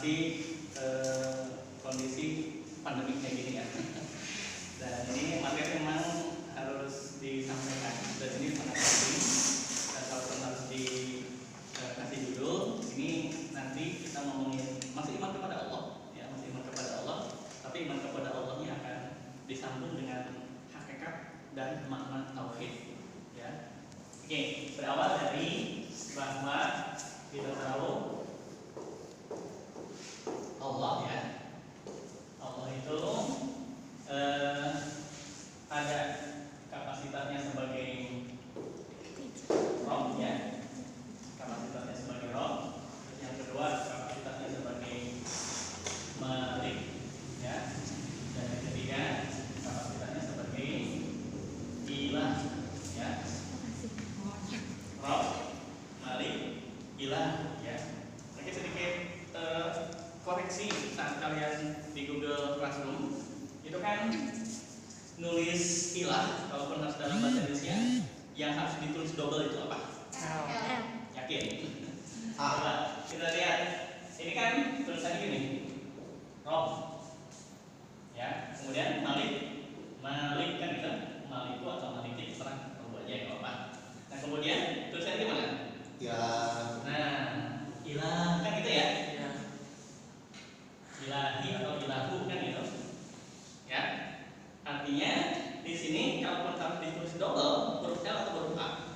masih kondisi pandemi kayak gini ya. Dan ini materi memang harus disampaikan dan ini sangat penting. Dan kalau harus dikasih judul, ini nanti kita ngomongin masih iman kepada Allah, ya masih iman kepada Allah. Tapi iman kepada Allahnya akan disambung dengan hakikat dan makna tauhid. Ya, oke, berawal dari bahwa kita tahu Allah ya, Allah itu ada kapasitasnya sebagai Roh ya, kapasitasnya sebagai Roh. Yang kedua kapasitasnya sebagai Malik ya, dan yang ketiga kapasitasnya sebagai Ilah ya, Roh, Malik, Ilah ya. Oke, sedikit koreksi saat kalian di Google Classroom itu kan nulis ilah kalaupun harus dalam bahasa Indonesia yang harus ditulis double itu apa? L. Yakin? Coba kita lihat. Ini kan tulisannya gini, Rob, ya. Kemudian Malik, Malik kan gitu, Malik itu atau Maliki terserah, kalau aja ya apa. Nah kemudian tulisannya gimana? Ya. Nah, ilah kan gitu ya. Ilahi atau ilahu kan gitu, ya. Artinya di sini kalau harus ditulis double huruf L atau huruf A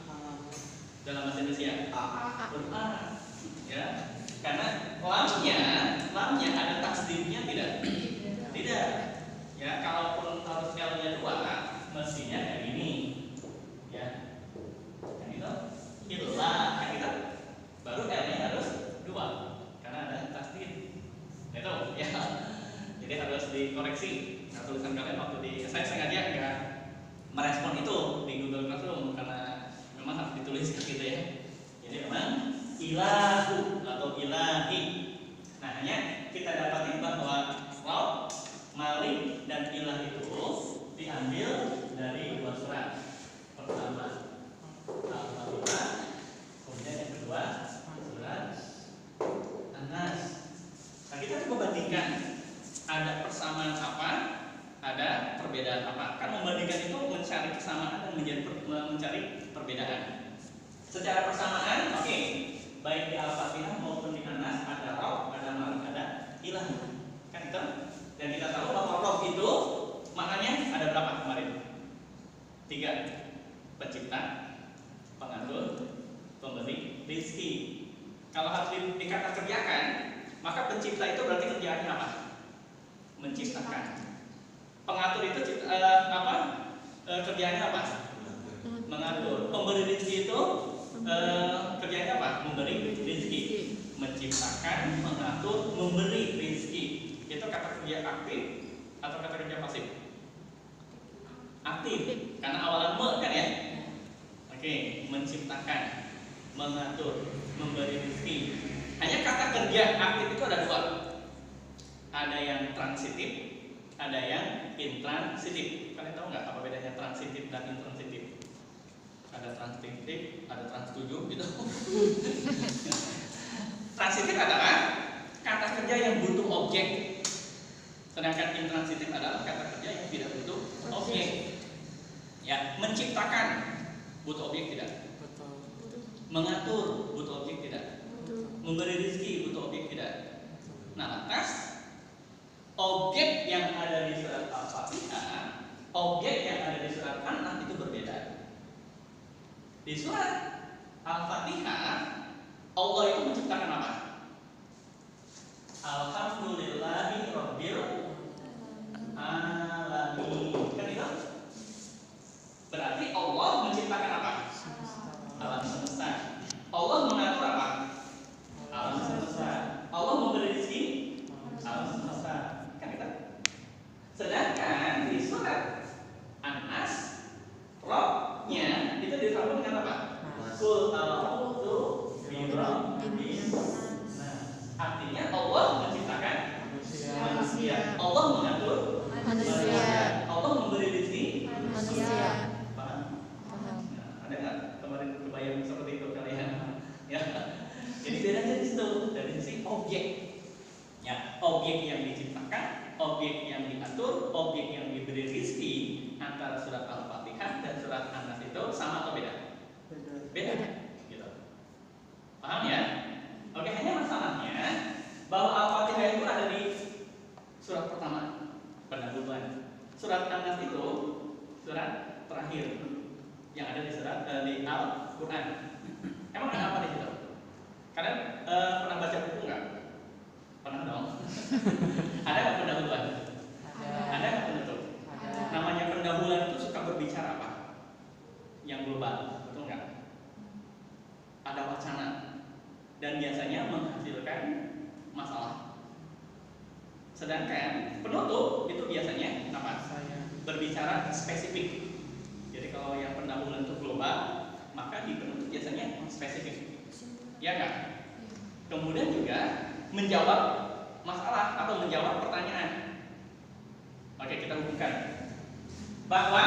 dalam bahasa Indonesia? Huruf A, ya. Karena lamnya ada tasdidnya tidak? Tidak. Ya, kalaupun harus L-nya 2, mestinya kayak gini, ya. Kan itu, ilah kan gitu. Baru L-nya harus 2 karena ada tasdid. Itu ya. Jadi harus dikoreksi. Nah, tulisan kalian waktu saya sengaja nggak merespon itu di Google Classroom karena memang harus ditulis gitu ya. Jadi memang ilahu atau ilahi. Nah, hanya kita dapati bahwa Rob, Malik dan ilah itu diambil dari 2 surat. Pertama Al-Fatihah, kemudian yang kedua surat An-Nas. Nah, kita coba bandingkan ada persamaan apa, ada perbedaan apa. Kan membandingkan itu mencari kesamaan dan mencari perbedaan. Secara persamaan, oke, baik di Al-Fatihah maupun di An-Nas ada Rob, ada Malik, ada ilah. Kan itu? Dan kita tahu bahwa Rob itu maknanya ada berapa kemarin? 3. Pencipta, pengatur, pemberi rezeki. Kalau harus dikata kerjakan, maka pencipta itu berarti kerjaannya apa? Menciptakan. Pengatur itu kerjaannya apa? Mengatur. Pemberi rezeki itu kerjaannya apa? Memberi rezeki. Menciptakan, mengatur, memberi rezeki. Itu kata kerja aktif atau kata kerja pasif? Aktif. Karena awalan me kan ya? Oke, menciptakan, mengatur, memberi rezeki. Hanya kata kerja aktif itu ada 2. Ada yang transitif, ada yang intransitif. Kalian tahu nggak apa bedanya transitif dan intransitif? Ada transitif, ada transtuju gitu. Transitif adalah kata kerja yang butuh objek, sedangkan intransitif adalah kata kerja yang tidak butuh objek. Ya, menciptakan butuh objek tidak? Mengatur butuh objek tidak? Memberi rezeki butuh objek tidak? Nah, lantas objek yang ada di surat Al-Fatihah, objek yang ada di surat An-Nas itu berbeda. Di surat Al-Fatihah, Allah itu menciptakan apa? Alhamdulillahi Rabbil Alamin. Kan itu? Berarti Allah menciptakan apa? Alam semesta. Allah mengatur apa? Alam semesta. Allah memberi rezeki? Alam semesta. Kan itu? Sedangkan di surat An-Nas, Rob-nya itu disambung dengan apa? Qul a'udzu birabbil nas. Nah, artinya Allah menciptakan manusia. objek yang diciptakan, objek yang diatur, objek yang diberi rizki. Antara surat Al-Fatihah dan surat An-Nas itu sama atau beda? Beda. Gitu. Paham ya? Oke, hanya masalahnya bahwa Al-Fatihah itu ada di surat pertama, pendahuluan. Surat An-Nas itu surat terakhir yang ada di surat di Al-Quran. Emang ada apa di situ? Kalian pernah baca buku nggak? Pernah dong. Ada nggak pendahuluan? Ada nggak penutup? Namanya pendahuluan itu suka berbicara apa? Yang global, betul nggak? Ada wacana dan biasanya menghasilkan masalah. Sedangkan penutup itu biasanya apa? Berbicara spesifik. Jadi kalau yang pendahuluan itu global, maka di penutup biasanya spesifik. Ya kan? Kemudian juga menjawab masalah atau menjawab pertanyaan. Oke, kita hubungkan bahwa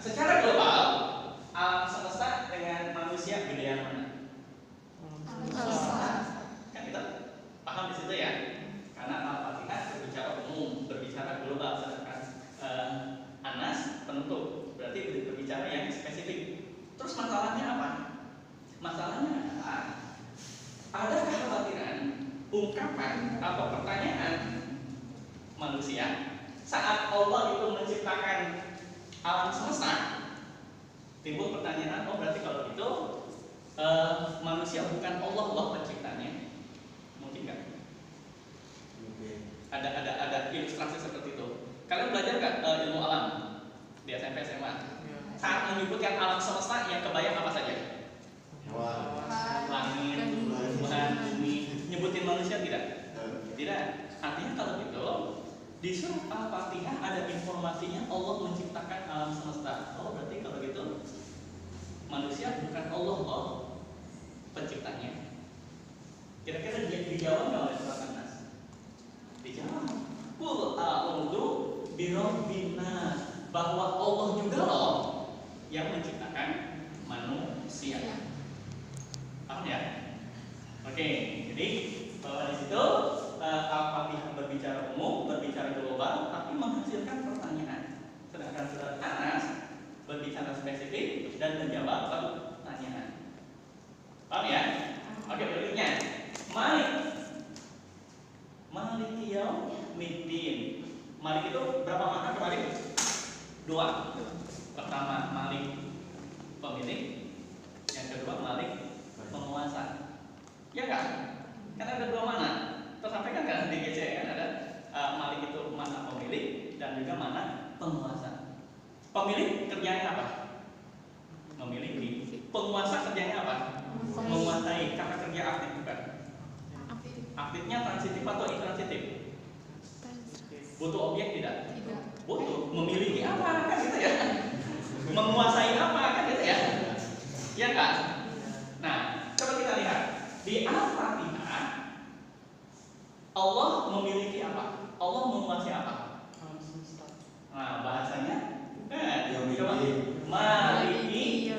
secara global alam semesta dengan manusia beda yang mana? Kan kita paham di situ ya? Karena Al-Fatihah berbicara umum, berbicara global, sedangkan An-Nas penutup, berarti berbicara yang spesifik. Terus masalahnya apa? Masalahnya adalah ada kekhawatiran ungkapan atau pertanyaan manusia saat Allah itu menciptakan alam semesta. Timbul pertanyaan, oh berarti kalau gitu manusia bukan Allah loh penciptanya. Mungkin nggak? Ada ilustrasi seperti itu. Kalian belajar nggak ilmu alam di SMP SMA? Saat menyebutkan alam semesta yang kebayang apa saja? Langit, tumbuhan, bumi. Nyebutin manusia tidak? Tidak. Artinya kalau gitu di surat Al-Fatihah ada informasinya Allah menciptakan alam semesta. Oh berarti kalau gitu manusia bukan Allah loh penciptanya. Kira-kira dia dijawab nggak oleh surat An-Nas? Dijawab. Qul a'udzu birabbin nas, bahwa Allah juga loh yang menciptakan manusia. Paham ya? Oke, jadi bahwa di situ Al-Fatihah berbicara umum, berbicara global, tapi menghasilkan pertanyaan. Sedangkan surat An-Nas berbicara spesifik dan menjawab pertanyaan. Paham ya? Oke, berikutnya Malik yaumiddin. Malik itu berapa makna kemarin? 2. Pertama Malik pemilik, yang kedua Malik penguasa. Ya kan? Kan ada 2 makna. Tersampaikan kan di GC kan ada Malik itu makna pemilik dan juga makna penguasa. Pemilik kerjanya apa? Memiliki. Penguasa kerjanya apa? Menguasai. Kata kerja aktif bukan? Aktifnya transitif atau intransitif? Butuh objek tidak? Butuh. Memiliki apa kan gitu ya? Menguasai apa kan gitu ya? Ya kan? Nah, coba kita lihat di Al-Fatihah Allah memiliki apa? Allah menguasai apa? Nah, bahasanya coba Maliki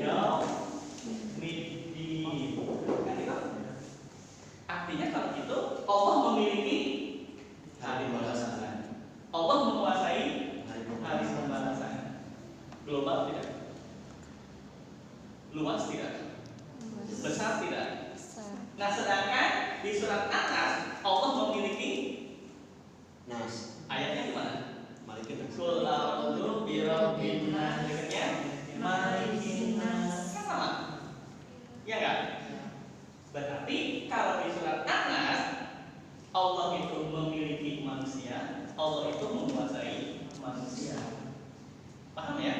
Yaumiddin. Kan itu? Artinya kalau gitu Allah memiliki hari pembalasan. Allah menguasai hari pembalasan. Global tidak? Luas tidak? Besar tidak? Nah, sedangkan di surat An-Nas Allah memiliki Nas. ayatnya di mana? Malikin. Qul a'udzu birabbin nas. Dekatnya Malikin nas. Kan sama? Ya enggak? Berarti kalau di surat An-Nas Allah itu memiliki manusia, Allah itu menguasai manusia. Paham ya?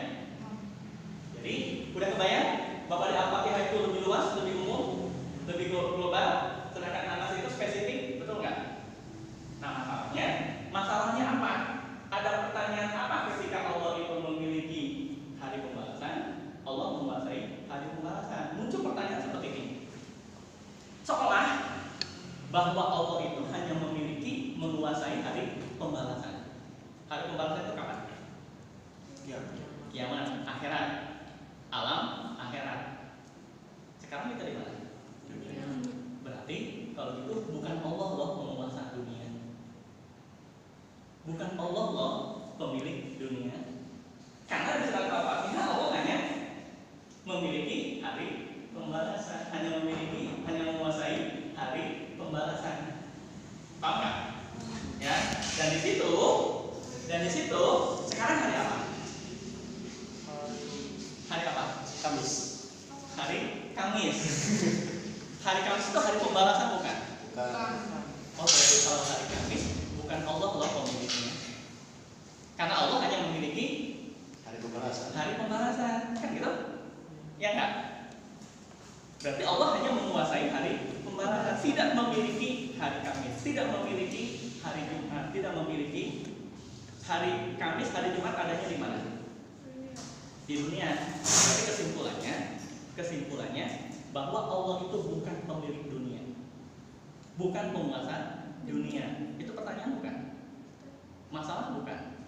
Jadi udah kebayang bahwa di Al-Fatihah itu lebih luas, lebih umum, lebih global, sedangkan An-Nas itu spesifik, betul nggak? Nah, masalahnya apa? Ada pertanyaan apa ketika Allah itu memiliki hari pembalasan, Allah menguasai hari pembalasan? Muncul pertanyaan seperti ini. Seolah bahwa Allah itu hanya memiliki menguasai hari pembalasan. Hari pembalasan itu kapan? Kiamat, akhirat, alam akhirat. Sekarang kita di mana? Berarti kalau itu bukan Allah loh penguasa dunia. Bukan Allah loh pemilik dunia. Karena di surat Al-Fatihah Allah hanya memiliki hari pembalasan, hanya menguasai hari pembalasan. Paham nggak? Ya. Dan di situ sekarang hari apa? Hari apa? Kamis. Hari Kamis. Hari Kamis itu hari pembalasan bukan? Bukan. Oh, berarti kalau hari Kamis bukan Allah loh pemiliknya. Karena Allah hanya memiliki Hari pembalasan. hari pembalasan, kan gitu? Ya enggak? Berarti Allah hanya menguasai hari pembalasan, tidak memiliki hari Kamis, tidak memiliki hari Jumat, tidak memiliki hari Kamis, hari Jumat adanya di mana? Di dunia. Tapi kesimpulannya bahwa Allah itu bukan pemilik dunia, bukan penguasa dunia. Itu pertanyaan bukan? Masalah bukan?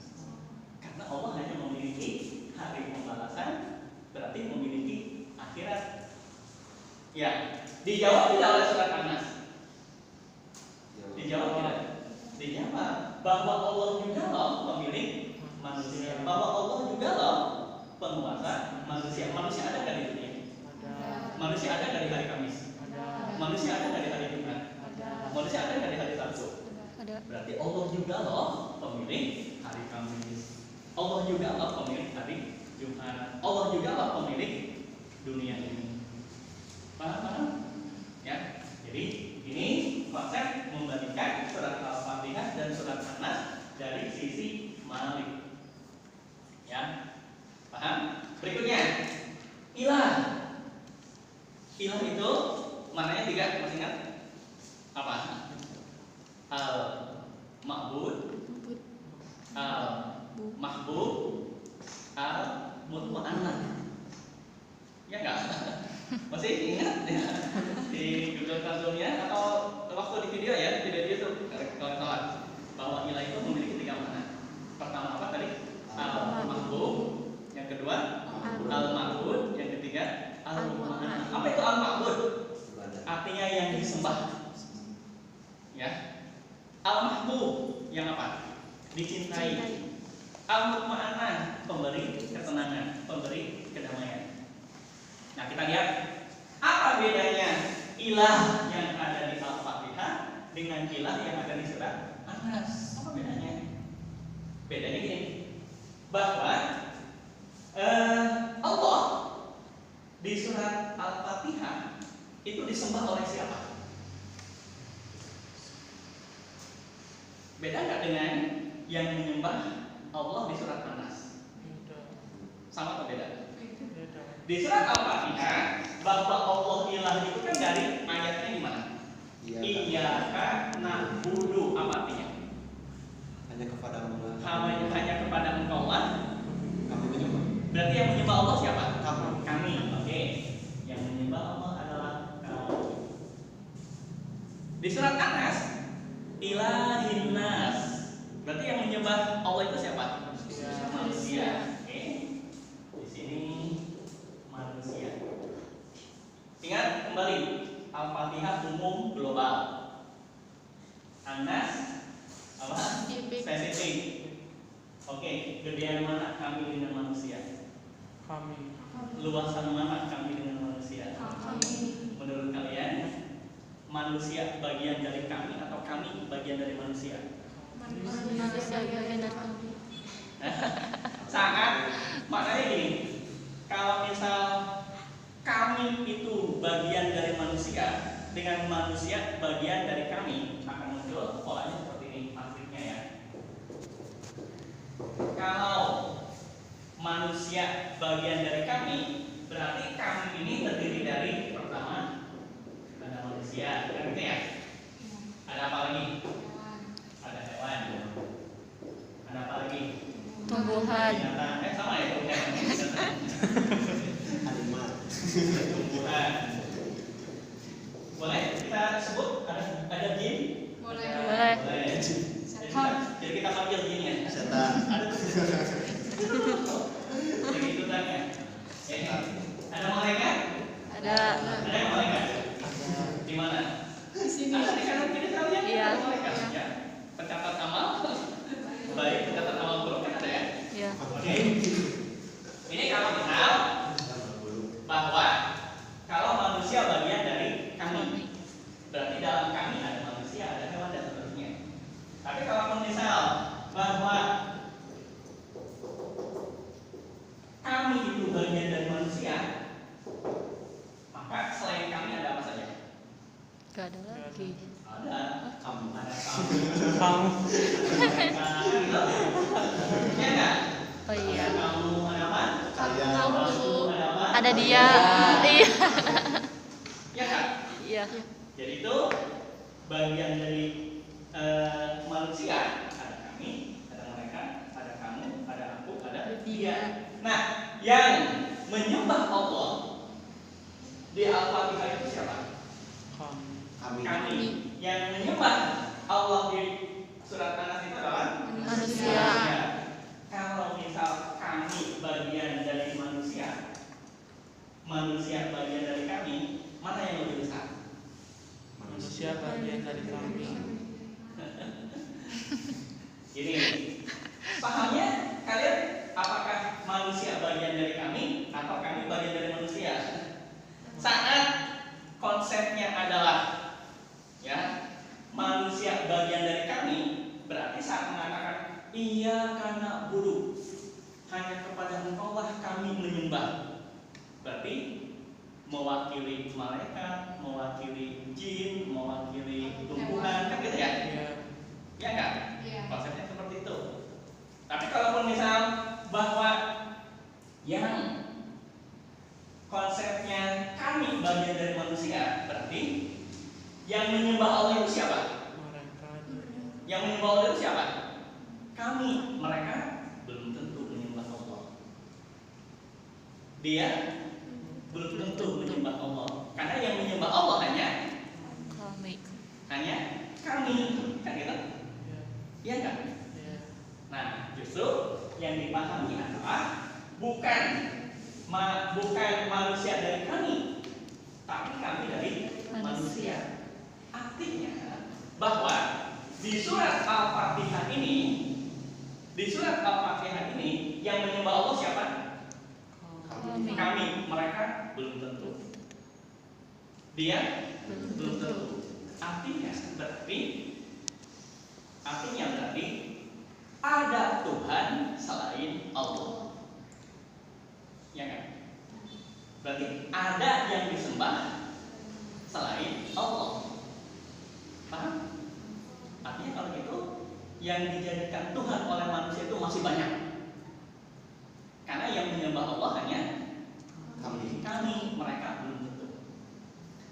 Karena Allah hanya memiliki hari pembalasan, berarti memiliki akhirat. Ya, dijawab tidak oleh surat An-Nas? Dijawab tidak? Dijawab bahwa Allah juga loh pemilik manusia, bahwa Allah juga loh penguasa manusia. Manusia ada nggak di dunia? Manusia ada nggak di hari Kamis? Manusia ada nggak di hari Jumat? Manusia ada nggak di hari Sabtu? Berarti Allah juga loh pemilik hari Kamis. Allah juga loh pemilik hari Jumat. Allah juga loh pemilik dunia ini. Paham? Ya. Jadi ini konsep membandingkan surat Al-Fatihah dan surat An-Nas dari sisi Malik. Ya. Paham? Berikutnya, ilah. Ilah itu maknanya 3, masih ingat? Apa? Al-Ma'bud, Al-Mahbub, Al-Mutma'annah. Ya enggak? Masih ingat ya? Di Google Classroom-nya atau waktu di video ya, di video itu kawan-kawan, bahwa ilah itu memiliki 3 makna. Pertama apa tadi? Al-Mahbub, yang kedua Al-Ma'bud, yang ketiga Al-Mutma'annah. Apa itu Al-Ma'bud? Artinya yang disembah. Ya. Al-Mahbub yang apa? Dicintai. Al-Mutma'annah, pemberi ketenangan, pemberi kedamaian. Nah, kita lihat apa bedanya ilah yang ada di Al-Fatihah dengan ilah yang ada di surat An-Nas. Apa bedanya? Bedanya gini, bahwa Allah di surat Al-Fatihah itu disembah oleh siapa? Beda nggak dengan yang menyembah Allah di surat An-Nas? Sama atau beda? Di surat Al-Fatihah bahwa Allah ilah itu kan dari ayatnya di mana? Iyyaka na'budu, apa artinya? Hanya kepada Allah. Hanya kepada Engkau lah Kami menyembah. Berarti yang menyembah Allah siapa? Kami. Oke. Yang menyembah Allah adalah kami. Di surat An-Nas, ilahin nas. Berarti yang menyembah Allah itu siapa? Manusia. Oke. Di sini manusia. Ingat kembali, Al-Fatihah umum global. An-Nas apa? Spesifik. Oke, gedean mana kami dengan manusia? Kami. Luasan mana kami dengan manusia? Menurut kalian, manusia bagian dari kami atau kami bagian dari manusia? Manusia bagian dari kami. Sangat maknanya gini, kalau misal kami itu bagian dari manusia dengan manusia bagian dari kami, akan muncul polanya seperti ini matriknya ya. Kalau manusia bagian dari kami, berarti kami ini terdiri dari pertama ada manusia, kan gitu ya? Ada apa lagi? Ada hewan. Ada apa lagi? Tumbuhan. Binatang. Sama ya tumbuhan. Animal. Tumbuhan. Boleh kita sebut ada jin? Boleh. Boleh. Jadi kita panggil jin ya. Setan. Ada tuh. Jadi itu tanya. Ada malaikat? Ada. Ada yang malaikat? Di mana? Di sini. Ada di kanan kiri kalian? Iya. Ada malaikat. Ya. Pencatat amal. baik tingkatan awal huruf kan ada ya. Ya. Oke. Ini kalau misal bahwa kalau manusia bagian dari kami, berarti dalam kami ada manusia, ada hewan dan seterusnya. Tapi kalau misal bahwa kami itu bagian dari manusia, maka selain kami ada apa saja? Gak ada lagi. Ada Kamu. ada kamu, Kamu. ada ya nggak? Oh iya. Ada kamu, ada apa? Kalian. Ada aku, ada apa? Ada dia. Iya. Ya kan? Iya. Jadi itu bagian dari manusia. Ada kami, ada mereka, ada kamu, ada aku, ada dia. Nah, yang menyembah Allah di Al-Fatihah itu siapa? Kami. Kami. Yang menyembah Allah di surat An-Nas itu adalah Manusia. Kalau misal kami bagian dari manusia, manusia bagian dari kami, mana yang lebih besar? Manusia bagian dari kami. Ini pahamnya kalian, apakah manusia bagian dari kami atau kami bagian dari manusia? Saat konsepnya adalah ya manusia bagian dari kami, berarti saat mengatakan iya karena buruk hanya kepada Engkau lah kami menyembah, berarti mewakili malaikat, mewakili jin, mewakili tumbuhan, kan gitu ya? Ya enggak? Konsepnya seperti itu. Tapi kalaupun misal bahwa yang konsepnya kami bagian dari manusia, berarti yang menyembah Allah itu siapa? Yang menyembah Allah itu siapa? Kami, mereka belum tentu menyembah Allah. Dia belum tentu menyembah Allah. Karena yang menyembah Allah hanya Kami. kami, kan gitu? Iya kan? Nah, justru yang dipahami adalah bukan manusia dari kami, tapi kami dari manusia. Artinya bahwa di surat Al-Fatihah ini, yang menyembah Allah siapa? Kami. Kami, mereka belum tentu. Dia belum tentu. Artinya berarti ada Tuhan selain Allah. Ya kan? Berarti ada yang disembah selain Allah. Paham? Artinya kalau gitu yang dijadikan Tuhan oleh manusia itu masih banyak. Karena yang menyembah Allah hanya kami, mereka belum tentu.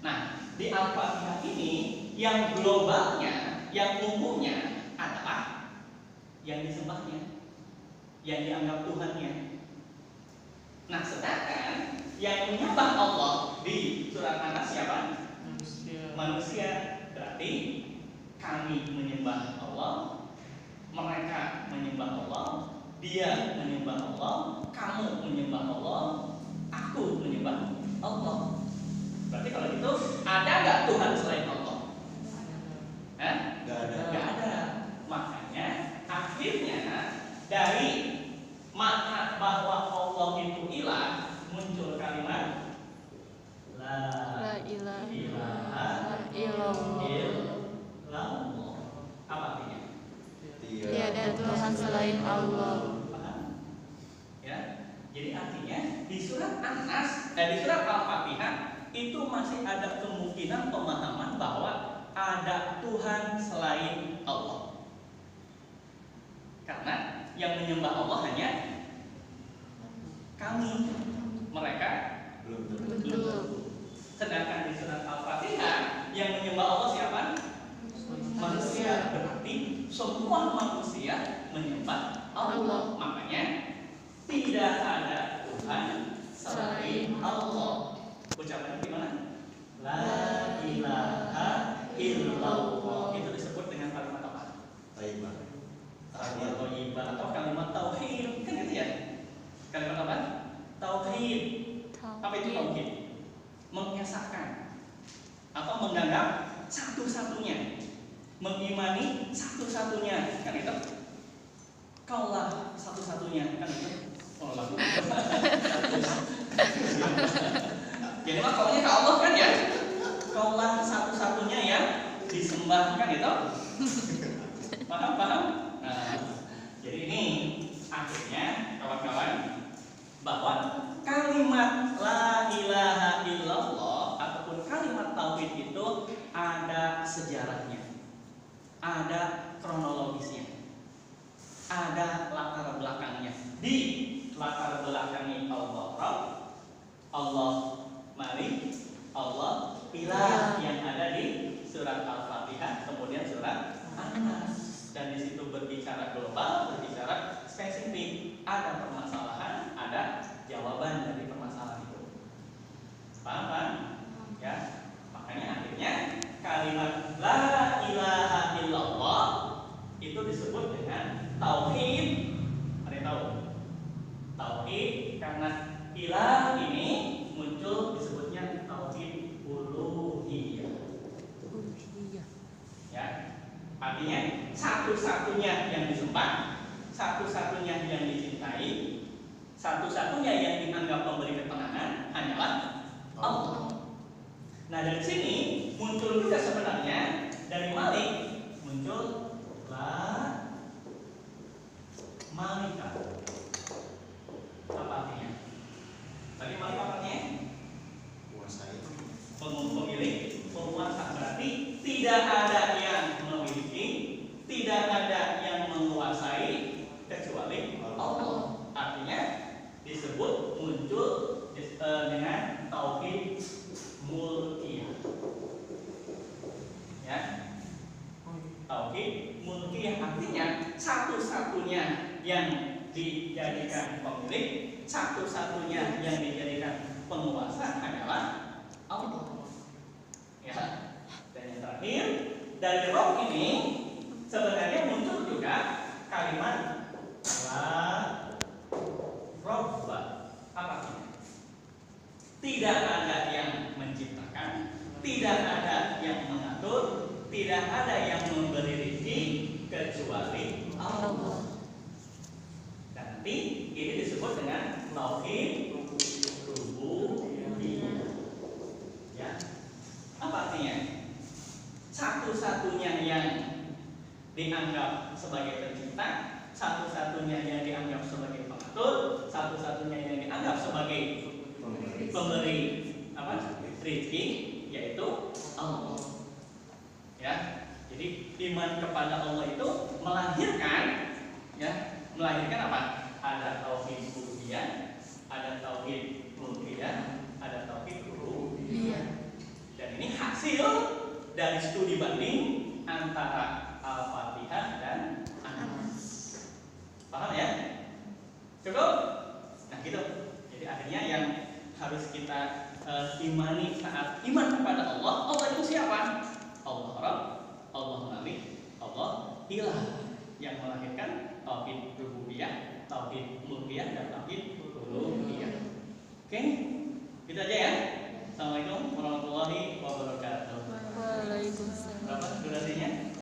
Nah, di Al-Fatihah ini yang globalnya, yang umumnya adalah yang disembahnya, yang dianggap Tuhannya. Nah, sedangkan yang menyembah Allah di surat An-Nas siapa? Manusia. Berarti kami menyembah Allah, mereka menyembah Allah, dia menyembah Allah, kamu menyembah Allah, aku menyembah Allah. Berarti kalau gitu ada nggak Tuhan selain Allah? Nggak ada. Nggak ada. Makanya akhirnya dari makna bahwa Allah itu ilah muncul kalimat la ilaha illallah. Apa artinya? Tiada Tuhan selain Allah. Paham? Ya. Jadi artinya di surat An-Nas, di surat Al-Fatihah itu masih ada kemungkinan pemahaman bahwa ada Tuhan selain Allah. Karena yang menyembah Allah hanya kami, mereka Belum tentu. Belum. Sedangkan di surat Al-Fatihah yang menyembah Allah siapa? Manusia. Berarti semua manusia menyembah Allah. Makanya tidak ada Tuhan selain Allah. Ucapannya gimana? La ilaha illallah. Itu disebut dengan kalimat apa? Taibah. Kalimat thayyibah atau kalimat tauhid, kan gitu ya? Kalimat apa? Tauhid. Apa itu tauhid? Mengesahkan atau menganggap satu-satunya, mengimani satu-satunya, kan itu? Kaulah satu-satunya kan itu. Oh, lagu. Jadi mah kaunya ke Allah kan ya? Kaulah satu-satunya yang disembah kan itu. Paham? Nah, jadi ini akhirnya kawan-kawan bahwa kalimat la ilaha illallah ataupun kalimat tauhid itu ada sejarahnya, ada kronologisnya, ada latar belakangnya. Di latar belakangnya Allah Malik, Allah Ilah yang ada di surat Al-Fatihah, kemudian surat An-Nas. Dan di situ berbicara global, berbicara spesifik. Ada permasalahan, ada jawaban dari permasalahan itu. Paham? Ya. Makanya akhirnya kalimat la ilaha illallah itu disebut dengan tauhid. Ada yang tahu? Tauhid karena ilah ini muncul disebutnya tauhid uluhiyah. Ya. Artinya satu-satunya yang disembah, satu-satunya yang dicintai, satu-satunya yang dianggap memberi ketenangan hanyalah Allah. Nah dari sini muncul juga sebenarnya dari Malik muncul la Malika. Apa artinya? Tadi Malik apa artinya? Kuasai. Pemilik, penguasa, berarti tidak ada yang memiliki, tidak ada yang menguasai kecuali Allah. Artinya disebut muncul dengan tauhid mulkiyah. Ya. Tauhid mulkiyah artinya satu-satunya yang dijadikan pemilik, satu-satunya yang dijadikan penguasa adalah Allah. Ya. Dan yang terakhir dari roh ini sebenarnya muncul juga kalimat la robba. Apa artinya? Tidak ada yang menciptakan, tidak ada yang mengatur, tidak ada yang memberi rezeki kecuali Allah. Dan nanti ini disebut dengan tauhid rububiyah. Ya. Apa artinya? Satu-satunya yang dianggap sebagai pencipta, satu-satunya yang dianggap sebagai pengatur, satu-satunya yang dianggap sebagai pemberi rezeki, yaitu Allah. Ya, jadi iman kepada Allah itu melahirkan apa? Ada tauhid uluhiyah, ada tauhid mulkiyah, ada tauhid rububiyah. Dan ini hasil dari studi banding antara Al-Fatihah dan An-Nas. Paham ya? Cukup? Nah gitu. Jadi akhirnya yang harus kita imani saat iman kepada Allah. Allah itu siapa? Allah Rabb, Allah Malik, Allah Ilah yang melahirkan tauhid rububiyah, tauhid mulkiyah dan tauhid uluhiyah. Oke? Gitu aja ya. Assalamualaikum warahmatullahi wabarakatuh. Waalaikumsalam. Berapa durasinya?